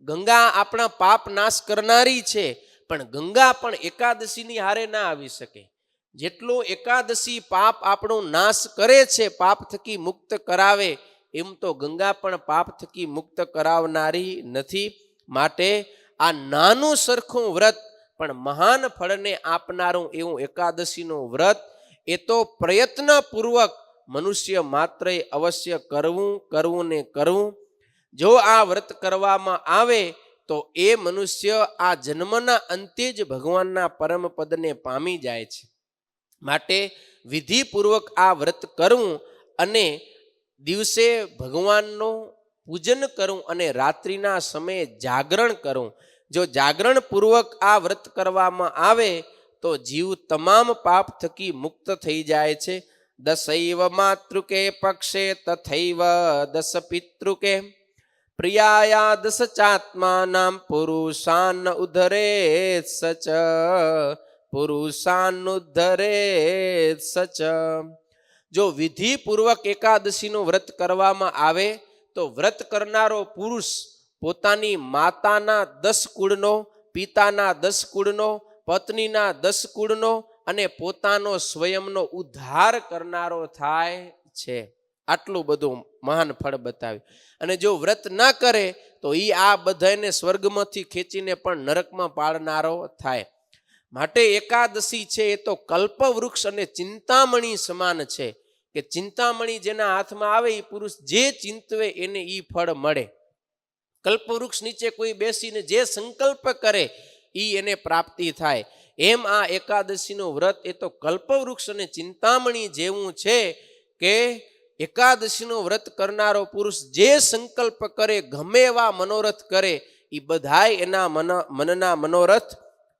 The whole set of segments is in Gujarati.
ગંગા આપણા પાપ નાશ કરનારી છે, પણ ગંગા પણ એકાદશીની હારે ના આવી શકે. જેટલો એકાદશી પાપ આપણો નાશ કરે છે, પાપ થકી મુક્ત કરાવે, એમ તો ગંગા પણ પાપ થકી મુક્ત કરાવનારી નથી. માટે આ નાનું સરખું વ્રત પણ મહાન ફળને આપનારું એવું એકાદશીનું વ્રત એ તો પ્રયત્નપૂર્વક મનુષ્ય માત્રે અવશ્ય કરવું ને કરવું. જો આ વ્રત કરવામાં આવે તો એ મનુષ્ય આ જન્મના અંતે જ ભગવાનના પરમ પદને પામી જાય છે. માટે વિધિપૂર્વક આ વ્રત કરવું અને દિવસે ભગવાનનું પૂજન કરવું અને રાત્રિના સમયે જાગરણ કરવું. જો જાગરણ પૂર્વક આ વ્રત કરવામાં આવે તો જીવ તમામ પાપ થકી મુક્ત થઈ જાય છે. દસૈવ માતૃકે પક્ષે તથૈવ દસ પિતૃકે પ્રિયાયા દસ ચાત્માનામ પુરુષાન ઉધરે સચ પુરુષાન ઉધરે સચ. જો વિધિપૂર્વક એકાદશીનું વ્રત કરવામાં આવે તો વ્રત કરનારો પુરુષ પોતાની માતાના 10 કુળનો, પિતાના 10 કુળનો, પત્નીના 10 કુળનો અને પોતાનો સ્વયંનો ઉદ્ધાર કરનારો થાય છે. આટલું બધું મહાન ફળ બતાવ્યું. અને જો વ્રત ના કરે તો એ આ બધાને સ્વર્ગમાંથી ખેંચીને પણ નરકમાં પાડનારો થાય. માટે એકાદશી છે એ તો કલ્પવૃક્ષ અને ચિંતામણી સમાન છે, કે ચિંતામણી જેના હાથમાં આવે એ પુરુષ જે ચિંતવે એને એ ફળ મળે. કલ્પવૃક્ષ નીચે કોઈ બેસીને જે સંકલ્પ કરે એ એને પ્રાપ્તિ થાય. એમ આ એકાદશીનું વ્રત એ તો કલ્પવૃક્ષ અને ચિંતામણી જેવું છે, કે એકાદશીનું વ્રત કરનારો પુરુષ જે સંકલ્પ કરે, ગમે એવા મનોરથ કરે, એ બધાય એના મનના મનોરથ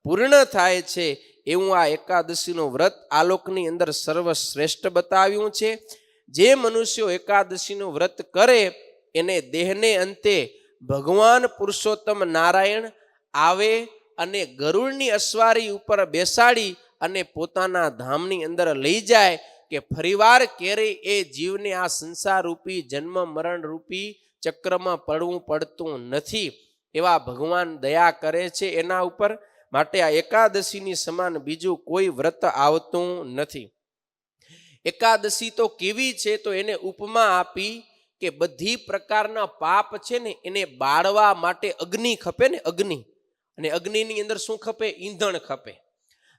પૂર્ણ થાય છે. એવું આ એકાદશીનું વ્રત આલોકની અંદર સર્વશ્રેષ્ઠ બતાવ્યું છે. જે મનુષ્યો એકાદશીનું વ્રત કરે એને દેહને અંતે ભગવાન પુરુષોત્તમ નારાયણ આવે અને ગરુડની અસવારી ઉપર બેસાડી અને પોતાના ધામની અંદર લઈ જાય, કે ફરીવાર ક્યારેય એ જીવને આ સંસાર રૂપી જન્મ મરણ રૂપી ચક્રમાં પડતું નથી. એવા ભગવાન દયા કરે છે એના ઉપર. માટે આ એકાદશીની સમાન બીજું કોઈ વ્રત આવતું નથી. એકાદશી તો કેવી છે તો એને ઉપમા આપી કે બધી પ્રકારના પાપ છે ને એને બાળવા માટે અગ્નિ ખપે ને, અગ્નિ. અને અગ્નિની અંદર શું ખપે? ઈંધણ ખપે.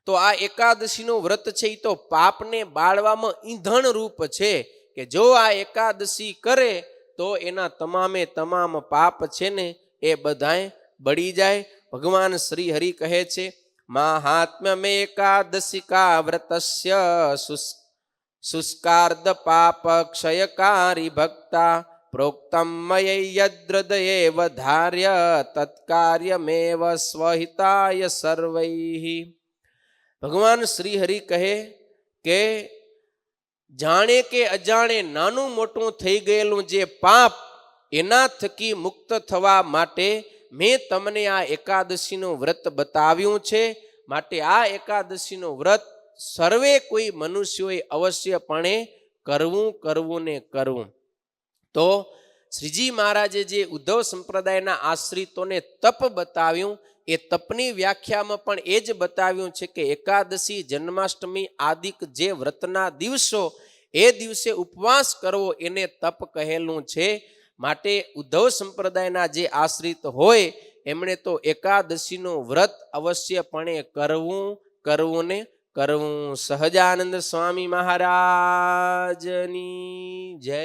તો આ એકાદશીનું વ્રત છે એ તો પાપને બાળવામાં ઈંધણ રૂપ છે, કે જો આ એકાદશી કરે તો એના તમામે તમામ પાપ છે ને એ બધાય બળી જાય. ભગવાન શ્રી હરિ કહે છે, મહાત્મ્ય મે એકાદશિકા વ્રતસ્ય શુષ્કાર્દ પાપ ક્ષયકારી ભક્તા પ્રોક્તમ મય યદ્રદયે વધાર્ય તત્કાર્યમેવ સ્વહિતાય સર્વૈઃ. ભગવાન શ્રી હરિ કહે કે જાણે કે અજાણે નાનું મોટું થઈ ગયેલું જે પાપ, એના થકી મુક્ત થવા માટે મેં તમને આ એકાદશીનું વ્રત બતાવ્યું છે. માટે આ એકાદશીનું વ્રત સર્વે કોઈ મનુષ્યોએ અવશ્યપણે કરવું ને કરવું. તો શ્રીજી મહારાજે જે ઉદ્ધવ સંપ્રદાયના આશ્રિતોને તપ બતાવ્યું, એ તપની વ્યાખ્યામાં પણ એ જ બતાવ્યું છે કે એકાદશી, જન્માષ્ટમી આદિક જે વ્રતના દિવસો, એ દિવસે ઉપવાસ કરવો એને તપ કહેલું છે. માટે ઉદ્ધવ સંપ્રદાયના જે આશ્રિત હોય એમણે તો એકાદશીનું વ્રત અવશ્યપણે કરવું ને કરવું. સહજાનંદ સ્વામી મહારાજની જય.